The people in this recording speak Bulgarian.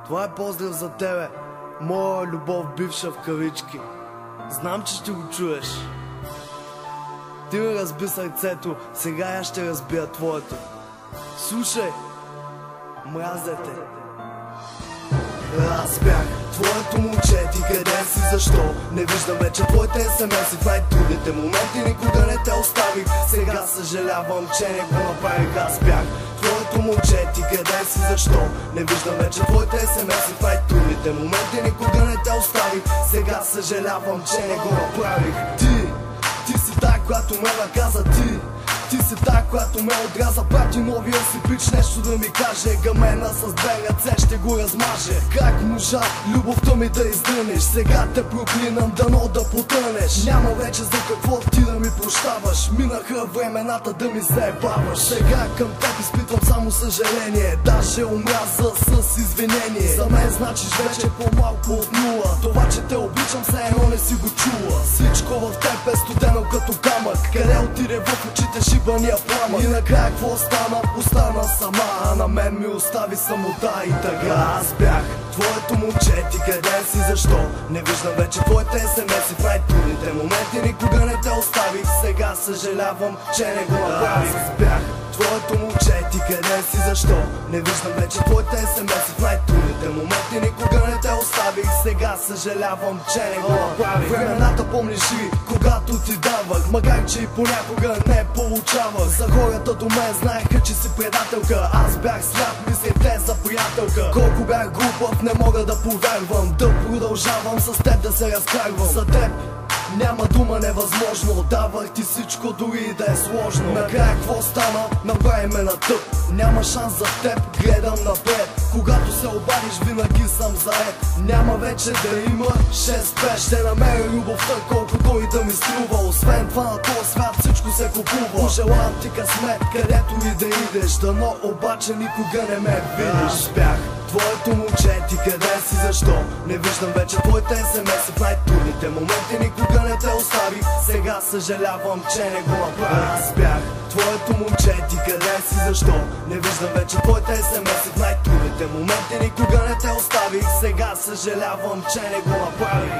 Това е поздрав за тебе, моя любов бивша в кавички. Знам, че ще го чуеш. Ти ми разби сърцето, сега я ще разбия твоето. Слушай, мразя те. Аз бях твоето момче, ти къде си, защо? Не виждам вече твоите смс-и в най-трудните моменти, никога не те оставих. Сега съжалявам, че не го направих. Аз бях твоето момче, ти къде си, защо? Не виждам вече твоите смс-и в най-трудните моменти, никога не те оставих. Сега съжалявам, че не го направих. Ти си тая, която ме наказа, ти си тая, която ме отряза. Прати новия си пич нещо да ми каже. Гамена с две ръце ще го размаже. Как можа любовта ми да издънеш? Сега те проклинам, дано да потънеш. Няма вече за какво ти да ми прощаваш. Минаха времената да ми заебаваш. Сега към теб изпитвам само съжаление. Даже омраза с извинение. За мен значиш вече по-малко от нула. Това, че те обичам, все едно не си го чула. Всичко в теб е студено като камък. Къде отиде в очите шибания пламък. И накрая какво стана? Остана сама, а на мен ми остави самота и тъга. Аз бях твоето момче, ти къде си, защо? Не виждам вече твоите смс-и в най-трудните моменти, никога не те оставих. Сега съжалявам, че не го направих. Аз бях твоето момче, ти къде си, защо? Не виждам вече твоите смс-и в най-трудните моменти, никога не те оставих. Сега съжалявам, че не го направих. Времената помниш ли, когато ти давах, макар че и понякога не получавах. За хората до мен знаеха, че си предателка. Аз бях сляп, мислех те за приятелка. Колко бях глупав, не мога да повярвам. Да продължавам с теб да се разкарвам. За теб няма дума невъзможно. Давах ти всичко, дори и да е сложно. Накрая какво стана? Направи ме на тъп. Няма шанс за теб, гледам напред. Когато се обадиш, винаги съм заед. Няма вече да има 6-5. Ще намеря любовта, колкото и да ми струва. Освен това на този свят всичко се купува. Пожелавам ти късмет, където и да идеш. Дано обаче никога не ме видиш. Аз бях твоето момче, ти къде си, защо? Не виждам вече твоите смс-и в най-трудните моменти, никога не те оставих. Сега съжалявам, че не го направих. Аз бях твоето момче, ти къде си, защо? Не виждам вече твоите смс-и в най-трудните моменти, никога не те оставих. Сега съжалявам, че не го направих.